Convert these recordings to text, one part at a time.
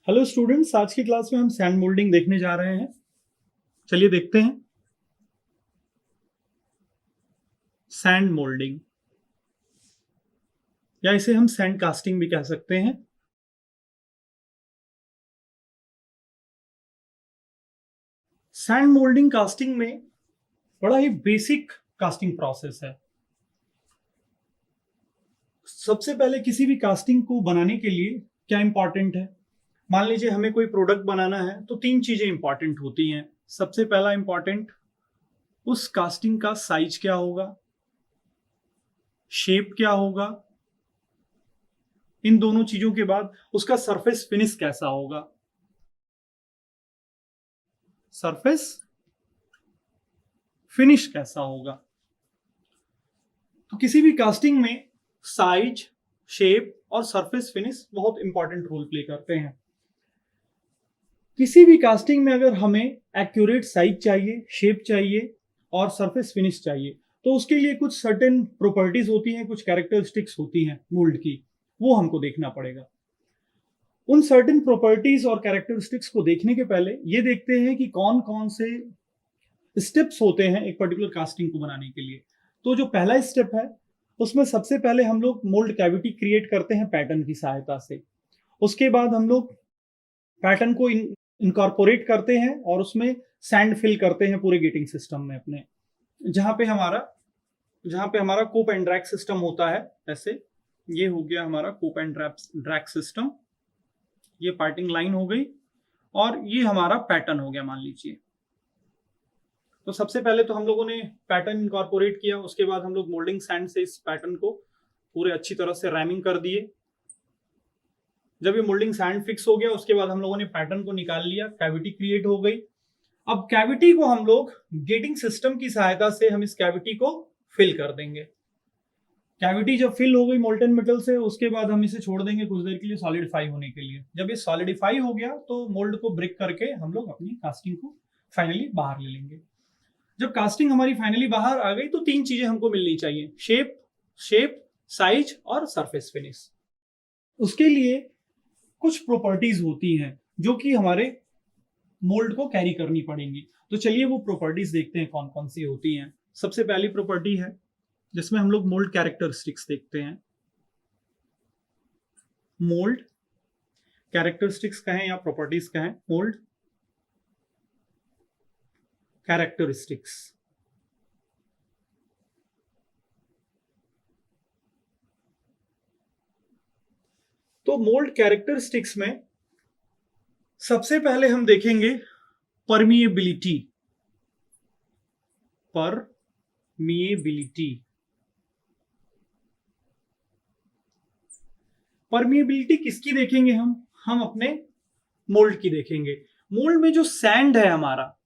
Hello students, आज की class में हम सैंड मोल्डिंग देखने जा रहे हैं। चलिए देखते हैं। सैंड मोल्डिंग या इसे हम सैंड कास्टिंग भी कह सकते हैं। सैंड मोल्डिंग कास्टिंग में बड़ा ही बेसिक कास्टिंग प्रोसेस है। सबसे पहले किसी भी कास्टिंग को बनाने के लिए क्या इंपॉर्टेंट है। मान लीजिए हमें कोई प्रोडक्ट बनाना है तो तीन चीजें इंपॉर्टेंट होती हैं। सबसे पहला इंपॉर्टेंट, उस कास्टिंग का साइज क्या होगा, शेप क्या होगा। इन दोनों चीजों के बाद उसका सरफेस फिनिश कैसा होगा। सरफेस फिनिश कैसा होगा। तो किसी भी कास्टिंग में साइज, शेप और सरफेस फिनिश बहुत इंपॉर्टेंट रोल प्ले करते हैं। किसी भी कास्टिंग में अगर हमें एक्यूरेट साइज चाहिए, शेप चाहिए और सरफेस फिनिश चाहिए, तो उसके लिए कुछ सर्टेन प्रॉपर्टीज होती हैं, कुछ कैरेक्टरिस्टिक्स होती हैं मोल्ड की, वो हमको देखना पड़ेगा। उन सर्टेन प्रॉपर्टीज और कैरेक्टरिस्टिक्स को देखने के पहले ये देखते हैं कि कौन कौन से स्टेप्स होते हैं एक पर्टिकुलर कास्टिंग को बनाने के लिए। तो जो पहला स्टेप है, उसमें सबसे पहले हम लोग मोल्ड कैविटी क्रिएट करते हैं पैटर्न की सहायता से। उसके बाद हम लोग पैटर्न को इनकॉर्पोरेट करते हैं और उसमें सैंड फिल करते हैं पूरे गेटिंग सिस्टम में अपने, जहां पे हमारा कोप एंड ड्रैग सिस्टम होता है। ऐसे ये हो गया हमारा कोप एंड ड्रैग सिस्टम, ये पार्टिंग लाइन हो गई और ये हमारा पैटर्न हो गया मान लीजिए। तो सबसे पहले तो हम लोगों ने पैटर्न इनकॉर्पोरेट किया, उसके बाद हम लोग मोल्डिंग सैंड से इस पैटर्न को पूरे अच्छी तरह से रैमिंग कर दिए। जब ये मोल्डिंग सैंड फिक्स हो गया, उसके बाद हम लोगों ने पैटर्न को निकाल लिया, कैविटी क्रिएट हो गई। अब कैविटी को हम लोग गेटिंग सिस्टम की सहायता से हम इस कैविटी को फिल कर देंगे। कैविटी जब फिल हो गई मोल्टन मेटल से, उसके बाद हम इसे छोड़ देंगे कुछ देर के लिए सॉलिडिफाई होने के लिए। जब ये सॉलिडिफाई हो गया तो मोल्ड को ब्रेक करके हम लोग अपनी कास्टिंग को फाइनली बाहर ले लेंगे। जब कास्टिंग हमारी फाइनली बाहर आ गई तो तीन चीजें हमको मिलनी चाहिए, शेप, साइज और सरफेस फिनिश। उसके लिए कुछ प्रॉपर्टीज होती हैं जो कि हमारे मोल्ड को कैरी करनी पड़ेंगी। तो चलिए वो प्रॉपर्टीज देखते हैं कौन कौन सी होती हैं। सबसे पहली प्रॉपर्टी है जिसमें हम लोग मोल्ड कैरेक्टरिस्टिक्स देखते हैं। मोल्ड कैरेक्टरिस्टिक्स कहें या प्रॉपर्टीज कहें, मोल्ड कैरेक्टरिस्टिक्स। तो मोल्ड कैरेक्टरिस्टिक्स में सबसे पहले हम देखेंगे परमिएबिलिटी। परमिएबिलिटी किसकी देखेंगे हम अपने मोल्ड की देखेंगे। मोल्ड में जो सैंड है, हमारा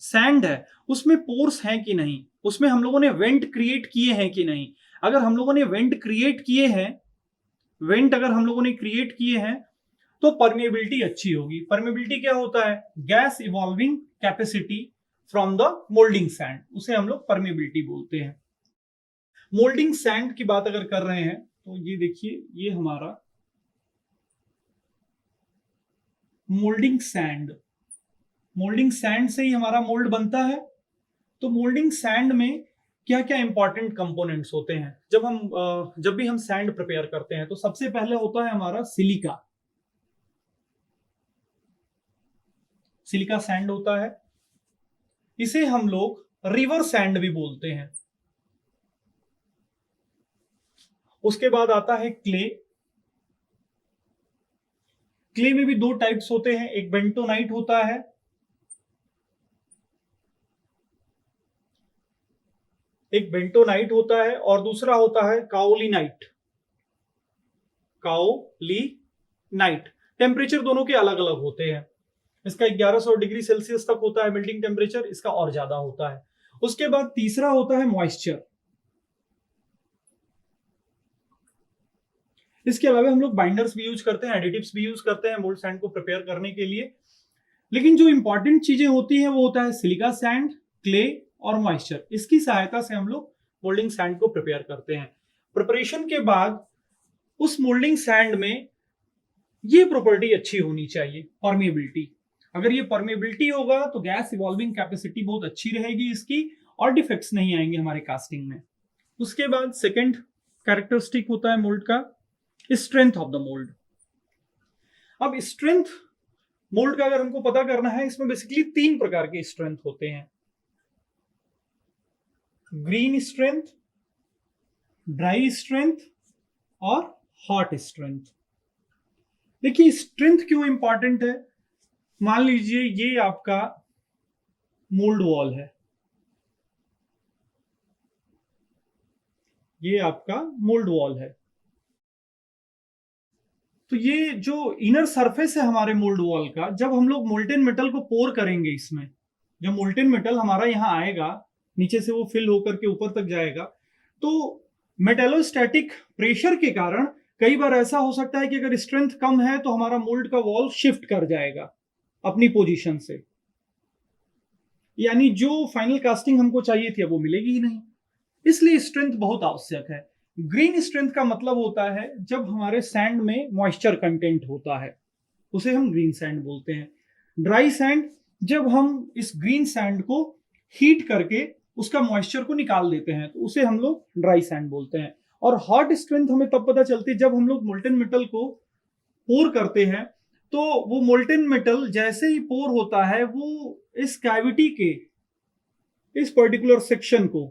सैंड है, उसमें पोर्स हैं कि नहीं, उसमें हम लोगों ने वेंट क्रिएट किए हैं कि नहीं। अगर हम लोगों ने वेंट क्रिएट किए हैं, अगर हम लोगों ने क्रिएट किए हैं तो परमिएबिलिटी अच्छी होगी। परमिएबिलिटी क्या होता है? Gas evolving capacity from the moulding sand, उसे हम लोग परमिएबिलिटी बोलते हैं। मोल्डिंग सैंड की बात अगर कर रहे हैं तो ये देखिए, ये हमारा मोल्डिंग सैंड से ही हमारा मोल्ड बनता है। तो मोल्डिंग सैंड में क्या क्या इंपॉर्टेंट कंपोनेंट्स होते हैं? जब भी हम सैंड प्रिपेयर करते हैं तो सबसे पहले होता है हमारा सिलिका सैंड होता है। इसे हम लोग रिवर सैंड भी बोलते हैं। उसके बाद आता है क्ले में भी दो टाइप्स होते हैं, एक बेंटोनाइट होता है, और दूसरा होता है काओलिनाइट। टेम्परेचर दोनों के अलग अलग होते हैं। इसका 1100 डिग्री सेल्सियस तक होता है मेल्टिंग टेम्परेचर, इसका और ज्यादा होता है। उसके बाद तीसरा होता है मॉइस्चर। इसके अलावा हम लोग बाइंडर्स भी यूज करते हैं, एडिटिव्स भी यूज करते हैं मोल्ड सैंड को प्रिपेयर करने के लिए। लेकिन जो इंपॉर्टेंट चीजें होती हैं वो होता है सिलिका सैंड, क्ले और मॉइस्चर। इसकी सहायता से हम लोग मोल्डिंग सैंड को प्रिपेयर करते हैं। प्रिपरेशन के बाद उस मोल्डिंग सैंड में ये प्रॉपर्टी अच्छी होनी चाहिए, परमेबिलिटी। अगर ये परमेबिलिटी होगा तो गैस इवॉल्विंग कैपेसिटी बहुत अच्छी रहेगी इसकी, और डिफेक्ट्स नहीं आएंगे हमारे कास्टिंग में। उसके बाद सेकंड कैरेक्टरिस्टिक होता है मोल्ड का, स्ट्रेंथ ऑफ द मोल्ड। अब स्ट्रेंथ मोल्ड का अगर हमको पता करना है, इसमें बेसिकली 3 प्रकार के स्ट्रेंथ होते हैं, ग्रीन स्ट्रेंथ, ड्राई स्ट्रेंथ और हॉट स्ट्रेंथ। देखिए स्ट्रेंथ क्यों इंपॉर्टेंट है। मान लीजिए ये आपका मोल्ड वॉल है, ये आपका मोल्ड वॉल है, तो ये जो इनर सरफेस है हमारे मोल्ड वॉल का, जब हम लोग मोल्टेन मेटल को पोर करेंगे इसमें, जब मोल्टेन मेटल हमारा यहां आएगा, नीचे से वो फिल होकर के ऊपर तक जाएगा, तो मेटेलोस्टैटिक प्रेशर के कारण कई बार ऐसा हो सकता है कि अगर स्ट्रेंथ कम है तो हमारा मोल्ड का वॉल शिफ्ट कर जाएगा अपनी पोजीशन से, यानी जो फाइनल कास्टिंग हमको चाहिए थी वो मिलेगी ही नहीं। इसलिए स्ट्रेंथ बहुत आवश्यक है। ग्रीन स्ट्रेंथ का मतलब होता है जब हमारे सैंड में मॉइस्चर कंटेंट होता है, उसे हम ग्रीन सैंड बोलते हैं। ड्राई सैंड, जब हम इस ग्रीन सैंड को हीट करके उसका मॉइस्चर को निकाल देते हैं तो उसे हम लोग ड्राई सैंड बोलते हैं। और हॉट स्ट्रेंथ हमें तब पता चलती है जब हम लोग मोल्टेन मेटल को पोर करते हैं, तो वो मोल्टेन मेटल जैसे ही पोर होता है वो इस कैविटी के इस पर्टिकुलर सेक्शन को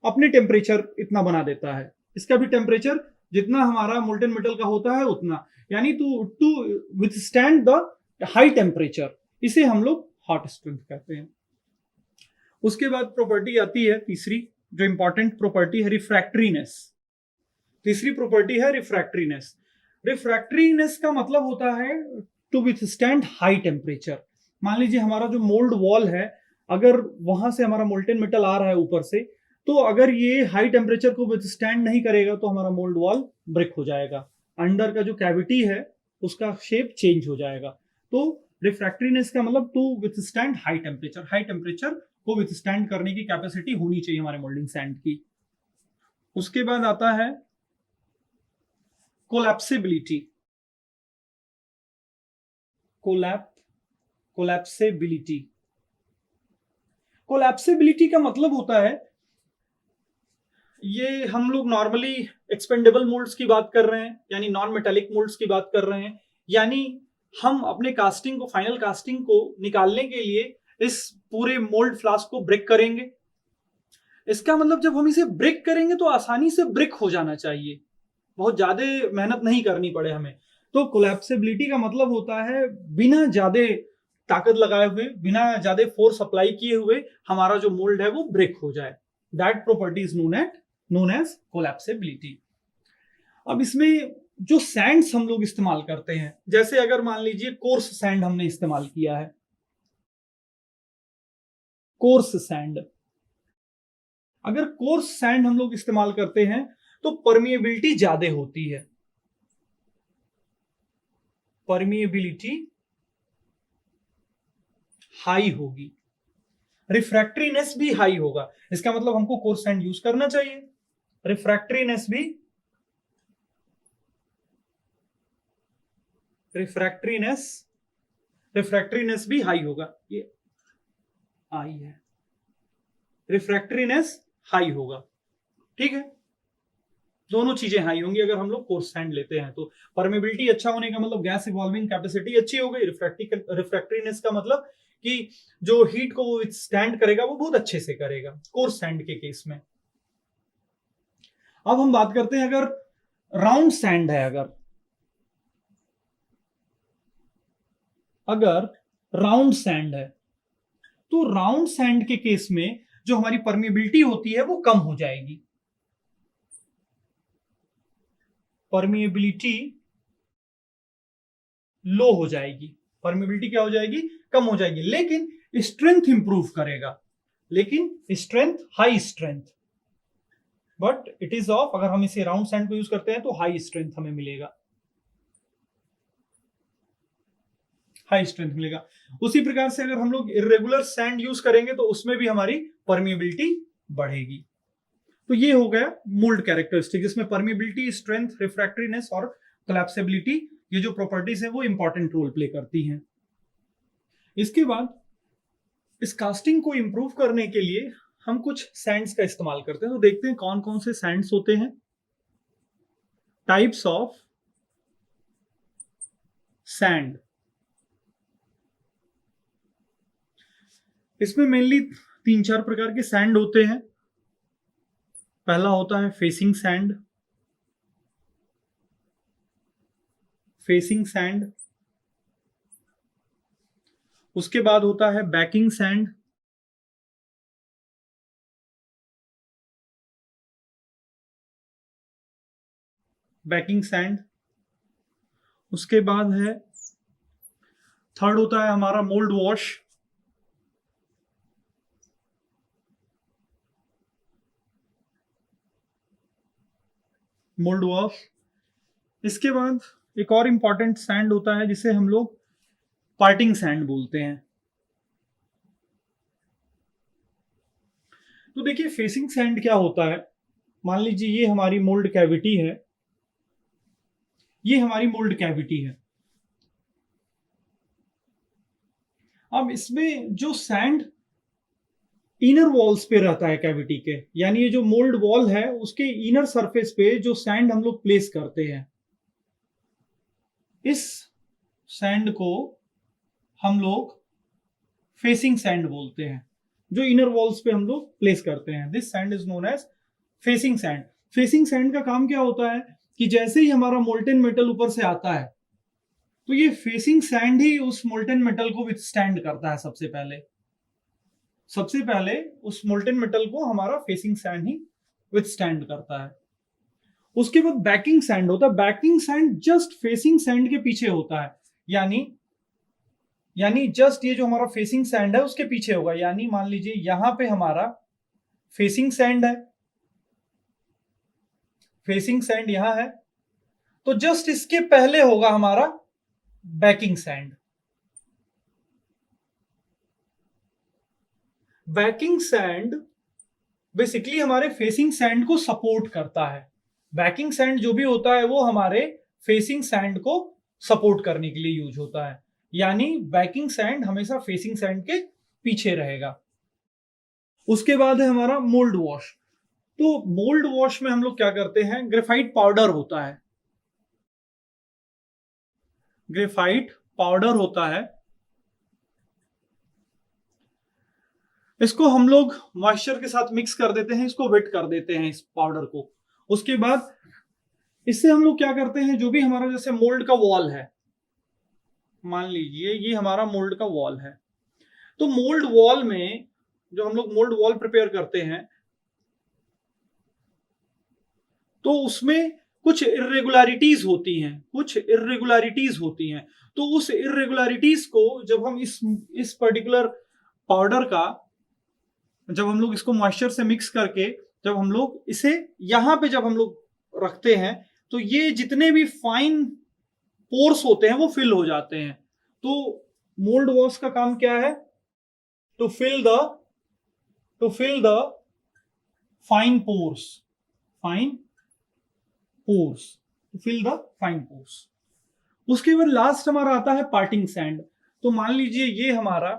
अपने टेम्परेचर इतना बना देता है, इसका भी टेम्परेचर जितना हमारा मोल्टेन मेटल का होता है उतना, यानी to withstand the high temperature, इसे हम लोग हॉट स्ट्रेंथ कहते हैं। उसके बाद प्रॉपर्टी आती है तीसरी, जो इंपॉर्टेंट प्रॉपर्टी है, रिफ्रैक्ट्रीनेस। तीसरी प्रॉपर्टी है रिफ्रैक्ट्रीनेस। रिफ्रैक्ट्रीनेस का मतलब होता है टू विथस्टैंड हाई टेम्परेचर। मान लीजिए हमारा जो मोल्ड वॉल है, अगर वहां से हमारा मोल्टेन मेटल आ रहा है ऊपर से, तो अगर ये हाई टेम्परेचर को विथस्टैंड नहीं करेगा तो हमारा मोल्ड वॉल ब्रेक हो जाएगा, अंडर का जो कैविटी है उसका शेप चेंज हो जाएगा। तो रिफ्रैक्ट्रीनेस का मतलब to withstand high temperature, high temperature को विथस्टैंड करने की कैपेसिटी होनी चाहिए हमारे मोल्डिंग सैंड की। उसके बाद आता है कोलैप्सिबिलिटी। कोलैप्सिबिलिटी, कोलैप्सिबिलिटी का मतलब होता है, ये हम लोग नॉर्मली एक्सपेंडेबल मोल्ड्स की बात कर रहे हैं, यानी नॉन मेटालिक मोल्ड्स की बात कर रहे हैं, यानी हम अपने कास्टिंग को, फाइनल कास्टिंग को निकालने के लिए इस पूरे मोल्ड फ्लास्क को ब्रेक करेंगे। इसका मतलब जब हम इसे ब्रेक करेंगे तो आसानी से ब्रेक हो जाना चाहिए, बहुत ज्यादा मेहनत नहीं करनी पड़े हमें। तो कोलैप्सिबिलिटी का मतलब होता है बिना ज्यादा ताकत लगाए हुए, बिना ज्यादा फोर्स अप्लाई किए हुए हमारा जो मोल्ड है वो ब्रेक हो जाए। That property is known as collapsibility. अब इसमें जो सैंड्स हम लोग इस्तेमाल करते हैं, जैसे अगर मान लीजिए कोर्स सैंड हमने इस्तेमाल किया है, कोर्स सैंड, अगर कोर्स सैंड हम लोग इस्तेमाल करते हैं तो परमिएबिलिटी ज्यादा होती है, परमिएबिलिटी हाई होगी, रिफ्रैक्ट्रीनेस भी हाई होगा। इसका मतलब हमको कोर्स सैंड यूज करना चाहिए, रिफ्रैक्ट्रीनेस भी हाई होगा, ये आई है, रिफ्रैक्ट्रीनेस हाई होगा, ठीक है, दोनों चीजें हाई होंगी अगर हम लोग कोर्स सैंड लेते हैं तो। परमेबिलिटी अच्छा होने का मतलब गैस इवॉल्विंग कैपेसिटी अच्छी हो गई, रिफ्रैक्ट्रीनेस का मतलब कि जो हीट को वो विथस्टैंड करेगा वो बहुत अच्छे से करेगा कोर्स सैंड के केस में। अब हम बात करते हैं अगर राउंड सैंड है, अगर राउंड सैंड है, तो राउंड सैंड के केस में जो हमारी परमिएबिलिटी होती है वो कम हो जाएगी, परमिएबिलिटी लो हो जाएगी, परमिएबिलिटी क्या हो जाएगी, कम हो जाएगी, लेकिन स्ट्रेंथ इंप्रूव करेगा, लेकिन strength high strength, but it is of, अगर हम इसे राउंड सैंड को यूज करते हैं तो हाई स्ट्रेंथ हमें मिलेगा, हाई स्ट्रेंथ मिलेगा। उसी प्रकार से अगर हम लोग इरेगुलर सैंड यूज करेंगे तो उसमें भी हमारी परमिएबिलिटी बढ़ेगी। तो ये हो गया मोल्ड कैरेक्टरिस्टिक, जिसमें परमिएबिलिटी, स्ट्रेंथ, रिफ्रैक्ट्रीनेस और कोलैप्सिबिलिटी, ये जो प्रॉपर्टीज है वो इंपॉर्टेंट रोल प्ले करती हैं। इसके बाद इस कास्टिंग को इंप्रूव करने के लिए हम कुछ सैंड्स का इस्तेमाल करते हैं। तो देखते हैं कौन कौन से सैंड्स होते हैं। टाइप्स ऑफ सैंड, इसमें मेनली 3-4 प्रकार के सैंड होते हैं। पहला होता है फेसिंग सैंड, फेसिंग सैंड। उसके बाद होता है बैकिंग सैंड, बैकिंग सैंड। उसके बाद है थर्ड होता है हमारा मोल्ड वॉश, मोल्ड वॉश। इसके बाद एक और इंपॉर्टेंट सैंड होता है जिसे हम लोग पार्टिंग सैंड बोलते हैं। तो देखिए फेसिंग सैंड क्या होता है, मान लीजिए ये हमारी मोल्ड कैविटी है, ये हमारी मोल्ड कैविटी है। अब इसमें जो सैंड इनर वॉल्स पे रहता है कैविटी के, यानी ये जो मोल्ड वॉल है उसके इनर सरफेस पे जो सैंड हम लोग प्लेस करते हैं, इस सैंड को हम लोग फेसिंग सैंड बोलते हैं। जो इनर वॉल्स पे हम लोग प्लेस करते हैं, this sand is known as facing sand. Facing sand का काम क्या होता है कि जैसे ही हमारा मोल्टेन मेटल ऊपर से आता है तो ये फेसिंग सैंड ही उस मोल्टेन मेटल को विथस्टैंड करता है। सबसे पहले उस मोल्टेन मेटल को हमारा फेसिंग सैंड ही विथस्टैंड करता है। उसके बाद बैकिंग सैंड होता है। Banking sand just facing sand के पीछे होता है, यानी जस्ट ये जो हमारा फेसिंग सैंड है उसके पीछे होगा। यानी मान लीजिए यहां पे हमारा फेसिंग सैंड है, फेसिंग सैंड यहां है, तो जस्ट इसके पहले होगा हमारा banking sand. Banking sand basically हमारे फेसिंग सैंड को सपोर्ट करता है। बैकिंग सैंड जो भी होता है वो हमारे फेसिंग सैंड को सपोर्ट करने के लिए यूज होता है, यानी बैकिंग सैंड हमेशा फेसिंग सैंड के पीछे रहेगा। उसके बाद है हमारा मोल्ड वॉश। तो मोल्ड वॉश में हम लोग क्या करते हैं, ग्रेफाइट पाउडर होता है, ग्रेफाइट पाउडर होता है, इसको हम लोग मॉइस्चर के साथ मिक्स कर देते हैं, इसको वेट कर देते हैं इस पाउडर को। उसके बाद इससे हम लोग क्या करते हैं, जो भी हमारा जैसे मोल्ड का वॉल है, मान लीजिए ये हमारा मोल्ड का वॉल है, तो मोल्ड वॉल में जो हम लोग मोल्ड वॉल प्रिपेयर करते हैं तो उसमें कुछ इरेगुलरिटीज होती हैं, तो उस इरेगुलरिटीज को जब हम इस पर्टिकुलर पाउडर का, जब हम लोग इसको मॉइस्चर से मिक्स करके जब हम लोग इसे यहां पे जब हम लोग रखते हैं तो ये जितने भी फाइन पोर्स होते हैं वो फिल हो जाते हैं। तो मोल्ड वॉश का काम क्या है, to fill the fine pores, fine pores, to fill the fine pores. उसके बाद लास्ट हमारा आता है पार्टिंग सैंड। तो मान लीजिए ये हमारा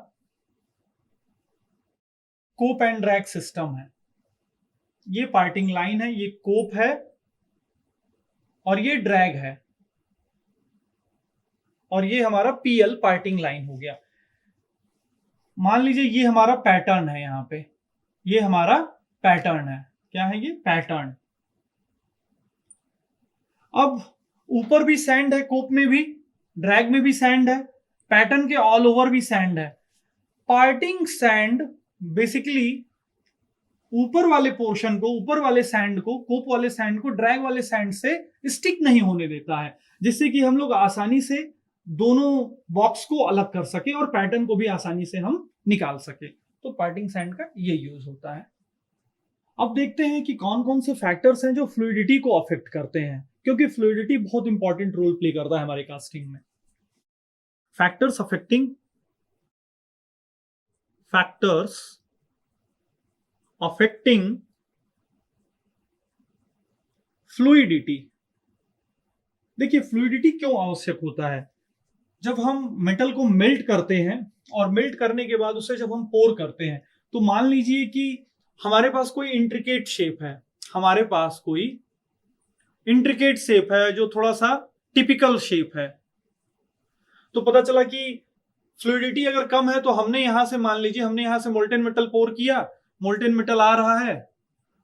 कोप एंड ड्रैग सिस्टम है, ये पार्टिंग लाइन है, ये कोप है और ये ड्रैग है, और ये हमारा पीएल पार्टिंग लाइन हो गया। मान लीजिए ये हमारा पैटर्न है, यहां पे ये हमारा पैटर्न है, क्या है ये पैटर्न। अब ऊपर भी सैंड है, कोप में भी, ड्रैग में भी सैंड है, पैटर्न के ऑल ओवर भी सैंड है। पार्टिंग सैंड बेसिकली ऊपर वाले पोर्शन को, ऊपर वाले सैंड को, कोप वाले सैंड को ड्रैग वाले सैंड से स्टिक नहीं होने देता है, जिससे कि हम लोग आसानी से दोनों बॉक्स को अलग कर सके और पैटर्न को भी आसानी से हम निकाल सके। तो पार्टिंग सैंड का ये यूज होता है। अब देखते हैं कि कौन कौन से फैक्टर्स हैं जो फ्लूइडिटी को अफेक्ट करते हैं, क्योंकि फ्लूइडिटी बहुत इंपॉर्टेंट रोल प्ले करता है हमारे कास्टिंग में। Factors affecting fluidity. देखिए फ्लूइडिटी क्यों आवश्यक होता है? जब हम मेटल को मेल्ट करते हैं और मेल्ट करने के बाद उसे जब हम पोर करते हैं, तो मान लीजिए कि हमारे पास कोई इंट्रिकेट शेप है, हमारे पास कोई इंट्रिकेट शेप है जो थोड़ा सा टिपिकल शेप है, तो पता चला कि फ्लूइडिटी अगर कम है तो हमने यहां से, मान लीजिए हमने यहां से मोल्टेन मेटल पोर किया, मोल्टेन मेटल आ रहा है,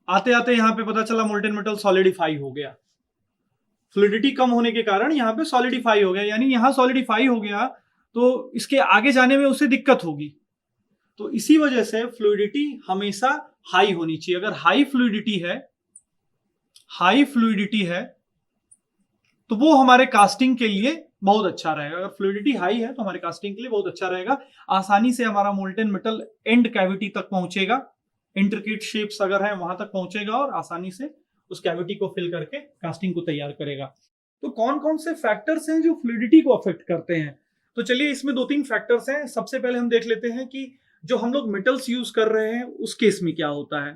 आते आते यहां पे पता चला मोल्टेन मेटल सॉलिडिफाई हो गया। फ्लूइडिटी कम होने के कारण यहां पे सॉलिडिफाई हो गया, यानी यहां सॉलिडिफाई हो गया तो इसके आगे जाने में उसे दिक्कत होगी। तो इसी वजह से फ्लूइडिटी हमेशा हाई होनी चाहिए। अगर हाई फ्लूइडिटी है तो वो हमारे कास्टिंग के लिए बहुत अच्छा रहेगा। अगर फ्लूइडिटी हाई है तो हमारे कास्टिंग के लिए बहुत अच्छा रहेगा। आसानी से हमारा मोल्टेन मेटल एंड कैविटी तक पहुंचेगा, इंट्रिकेट शेप्स अगर है वहां तक पहुंचेगा और आसानी से उस कैविटी को फिल करके कास्टिंग को तैयार करेगा। तो कौन कौन से फैक्टर्स हैं जो फ्लूइडिटी को अफेक्ट करते हैं? तो चलिए इसमें 2-3 फैक्टर्स हैं। सबसे पहले हम देख लेते हैं कि जो हम लोग मेटल्स यूज कर रहे हैं उस केस में क्या होता है।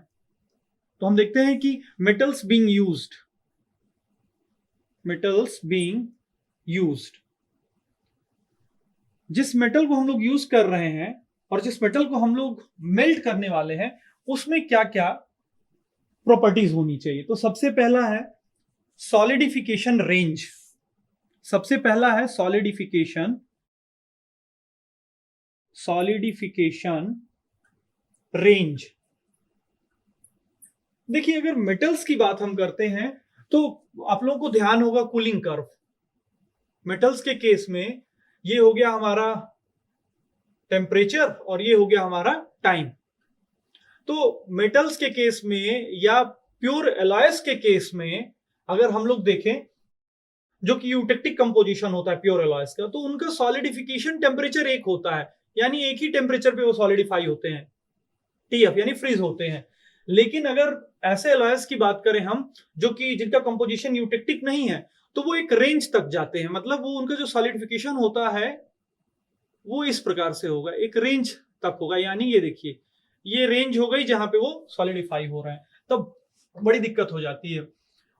तो हम देखते हैं कि मेटल्स बीइंग यूज्ड, जिस मेटल को हम लोग यूज कर रहे हैं और जिस मेटल को हम लोग मेल्ट करने वाले हैं उसमें क्या क्या प्रॉपर्टीज होनी चाहिए। तो सबसे पहला है सॉलिडिफिकेशन रेंज। सबसे पहला है सॉलिडिफिकेशन रेंज। देखिए अगर मेटल्स की बात हम करते हैं तो आप लोगों को ध्यान होगा कूलिंग कर्व। मेटल्स के केस में ये हो गया हमारा टेम्परेचर और ये हो गया हमारा टाइम। तो मेटल्स के केस में या प्योर एलॉयस के केस में अगर हम लोग देखें, जो कि यूटेक्टिक कंपोजिशन होता है प्योर एलॉयस का, तो उनका सॉलिडिफिकेशन टेम्परेचर एक होता है, यानी एक ही टेम्परेचर पे वो सॉलिडिफाई होते हैं, टीएफ यानी फ्रीज होते हैं। लेकिन अगर ऐसे एलॉयस की बात करें हम जो कि जिनका कंपोजिशन यूटेक्टिक नहीं है, तो वो एक रेंज तक जाते हैं। मतलब वो उनका जो सॉलिडिफिकेशन होता है वो इस प्रकार से होगा, एक रेंज तक होगा। यानी ये देखिए, ये रेंज हो गई जहां पे वो सॉलिडिफाई हो रहा है। तब बड़ी दिक्कत हो जाती है।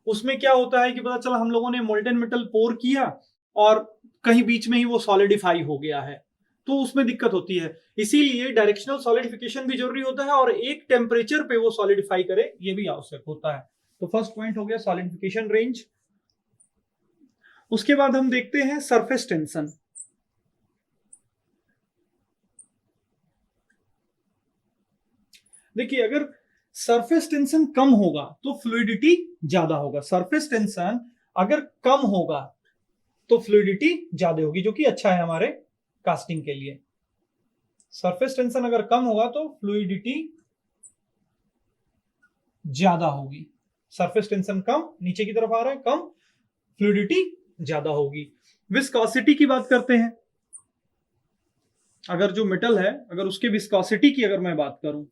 उसमें क्या होता है कि पता चला हम लोगों ने मोल्टेन मेटल पोर किया और कहीं बीच में ही वो सॉलिडिफाई हो गया है, तो उसमें दिक्कत होती है। इसीलिए डायरेक्शनल सॉलिडिफिकेशन भी जरूरी होता है और एक टेम्परेचर पे वो सॉलिडिफाई करे ये भी आवश्यक होता है। तो फर्स्ट पॉइंट हो गया सॉलिडिफिकेशन रेंज। उसके बाद हम देखते हैं सरफेस टेंशन। देखिए अगर सरफेस टेंशन कम होगा तो फ्लूइडिटी ज्यादा होगा। सरफेस टेंशन अगर कम होगा तो फ्लूइडिटी ज्यादा होगी, जो कि अच्छा है हमारे कास्टिंग के लिए। सरफेस टेंशन अगर कम होगा तो फ्लूइडिटी ज्यादा होगी। सरफेस टेंशन कम, नीचे की तरफ आ रहा है, कम, फ्लूइडिटी ज्यादा होगी। विस्कोसिटी की बात करते हैं। अगर जो मेटल है, अगर उसके विस्कोसिटी की अगर मैं बात करूं,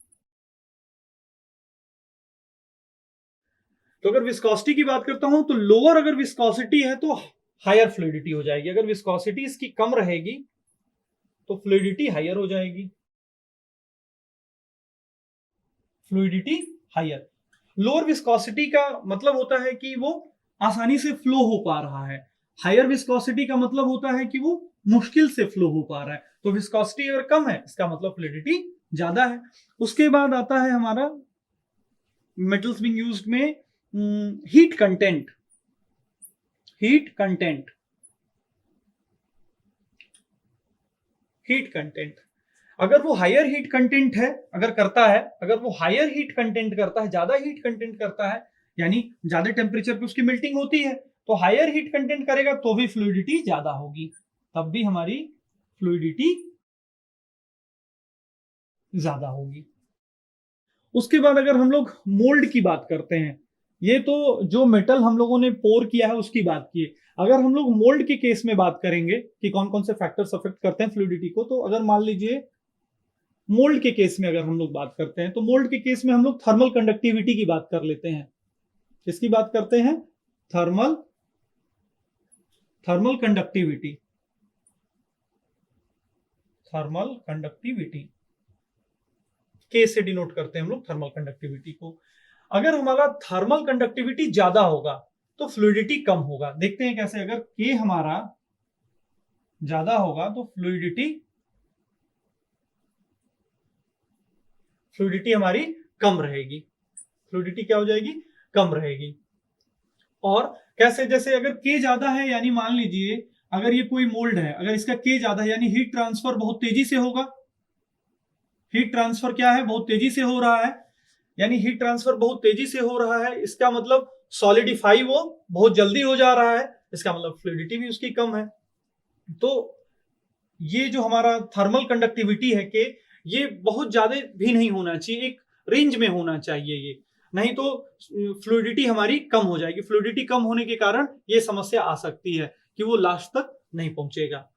तो अगर विस्कोसिटी की बात करता हूं तो लोअर अगर विस्कोसिटी है तो हायर फ्लूइडिटी हो जाएगी। अगर विस्कोसिटी इसकी कम रहेगी तो फ्लूइडिटी हायर हो जाएगी। Fluidity higher. लोअर विस्कोसिटी का मतलब होता है कि वो आसानी से फ्लो हो पा रहा है। हायर विस्कोसिटी का मतलब होता है कि वो मुश्किल से फ्लो हो पा रहा है। तो विस्कोसिटी अगर कम है इसका मतलब फ्लूइडिटी ज्यादा है। उसके बाद आता है हमारा मेटल्स बीइंग यूज्ड में heat content. Heat content heat content अगर वो हायर हीट कंटेंट है, अगर करता है, अगर वो हायर हीट कंटेंट करता है, ज्यादा हीट कंटेंट करता है, यानी ज्यादा टेम्परेचर पे उसकी मेल्टिंग होती है, तो हायर हीट कंटेंट करेगा तो भी फ्लूइडिटी ज्यादा होगी, तब भी हमारी फ्लूइडिटी ज्यादा होगी। उसके बाद अगर हम लोग मोल्ड की बात करते हैं, ये तो जो मेटल हम लोगों ने पोर किया है उसकी बात की है। अगर हम लोग मोल्ड के केस में बात करेंगे कि कौन कौन से फैक्टर्स अफेक्ट करते हैं फ्लूइडिटी को, तो अगर मान लीजिए मोल्ड के केस में अगर हम लोग बात करते हैं, तो मोल्ड के केस में हम लोग थर्मल कंडक्टिविटी की बात कर लेते हैं। किसकी बात करते हैं? Thermal thermal conductivity. Thermal conductivity के से डिनोट करते हैं हम लोग थर्मल कंडक्टिविटी को। अगर हमारा थर्मल कंडक्टिविटी ज्यादा होगा तो फ्लूइडिटी कम होगा। देखते हैं कैसे, अगर K हमारा ज्यादा होगा तो फ्लूइडिटी हमारी कम रहेगी, फ्लूइडिटी क्या हो जाएगी, कम रहेगी। और कैसे, जैसे अगर K ज्यादा है, यानी मान लीजिए अगर ये कोई मोल्ड है, अगर इसका K ज्यादा है यानी हीट ट्रांसफर बहुत तेजी से होगा। हीट ट्रांसफर क्या है, बहुत तेजी से हो रहा है, यानी हीट ट्रांसफर बहुत तेजी से हो रहा है, इसका मतलब सॉलिडिफाई वो बहुत जल्दी हो जा रहा है, इसका मतलब फ्लूइडिटी भी उसकी कम है। तो ये जो हमारा थर्मल कंडक्टिविटी है कि ये बहुत ज्यादा भी नहीं होना चाहिए, एक रेंज में होना चाहिए ये, नहीं तो फ्लूइडिटी हमारी कम हो जाएगी। फ्लूइडिटी कम होने के कारण ये समस्या आ सकती है कि वो लास्ट तक नहीं पहुंचेगा।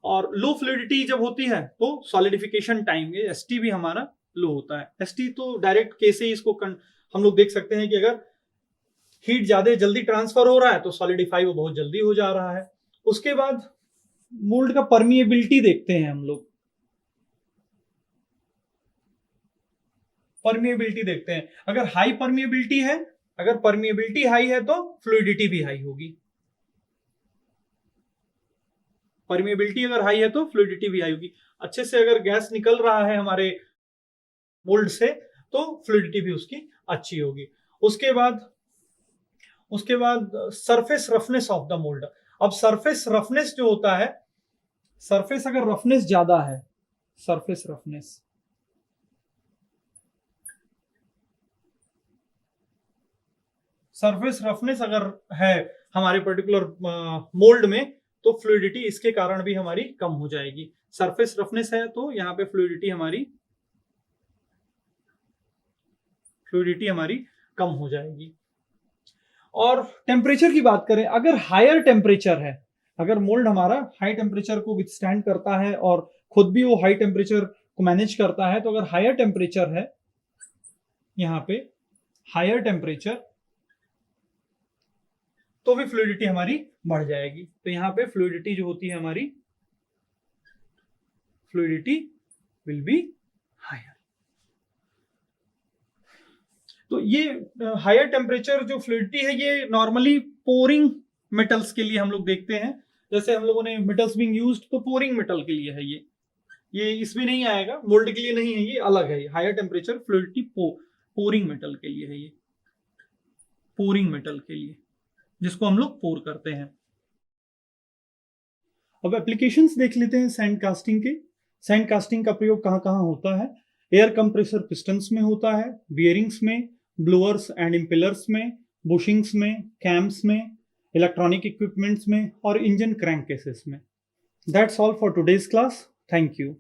और लो फ्लूइडिटी जब होती है तो सॉलिडिफिकेशन टाइम, एसटी भी हमारा लो होता है। एसटी तो डायरेक्ट के से इसको हम लोग देख सकते हैं कि अगर हीट ज्यादा जल्दी ट्रांसफर हो रहा है तो सॉलिडिफाई वो बहुत जल्दी हो जा रहा है। उसके बाद मोल्ड का परमिएबिलिटी देखते हैं हम लोग, परमिएबिलिटी देखते हैं। अगर हाई परमिएबिलिटी है, अगर परमिएबिलिटी हाई है तो फ्लूइडिटी भी हाई होगी। परमिएबिलिटी अगर हाई है तो फ्लूइडिटी भी हाई होगी। अच्छे से अगर गैस निकल रहा है हमारे मोल्ड से तो फ्लूइडिटी भी उसकी अच्छी होगी। उसके बाद surface roughness of the mould. अब सरफेस रफनेस जो होता है, सरफेस अगर रफनेस ज्यादा है, सरफेस रफनेस अगर है हमारे पर्टिकुलर मोल्ड में तो फ्लूइडिटी इसके कारण भी हमारी कम हो जाएगी। सरफेस रफनेस है तो यहाँ पे फ्लूइडिटी हमारी कम हो जाएगी। और टेम्परेचर की बात करें, अगर हायर टेम्परेचर है, अगर मोल्ड हमारा हाई टेम्परेचर को विथस्टैंड करता है और खुद भी वो हाई टेम्परेचर को मैनेज करता है, तो अगर हायर टेम्परेचर है, यहाँ पे हायर टेम्परेचर, तो भी फ्लूइडिटी हमारी बढ़ जाएगी। तो यहाँ पे फ्लूइडिटी जो होती है हमारी, फ्लूइडिटी विल बी हायर। तो ये हायर टेम्परेचर जो फ्लूइडिटी है ये नॉर्मली पोरिंग मेटल्स के लिए हम लोग देखते हैं। जैसे हम लोगों ने मेटल्स बीइंग यूज्ड, तो पोरिंग मेटल के लिए है ये इसमें नहीं आएगा, मोल्ड के लिए नहीं है, ये अलग है। Higher temperature fluidity pouring metal के लिए है, ये पोरिंग मेटल के लिए जिसको हम लोग पोर करते हैं। अब एप्लीकेशंस देख लेते हैं सैंड कास्टिंग के। सैंड कास्टिंग का प्रयोग कहाँ कहाँ होता है? एयर कंप्रेसर पिस्टन्स में होता है, बियरिंग्स में, ब्लोअर्स एंड इम्पेलर्स में, बुशिंग्स में, कैम्स में, इलेक्ट्रॉनिक इक्विपमेंट्स में और इंजन क्रैंक केसेस में। That's all for today's class. Thank you.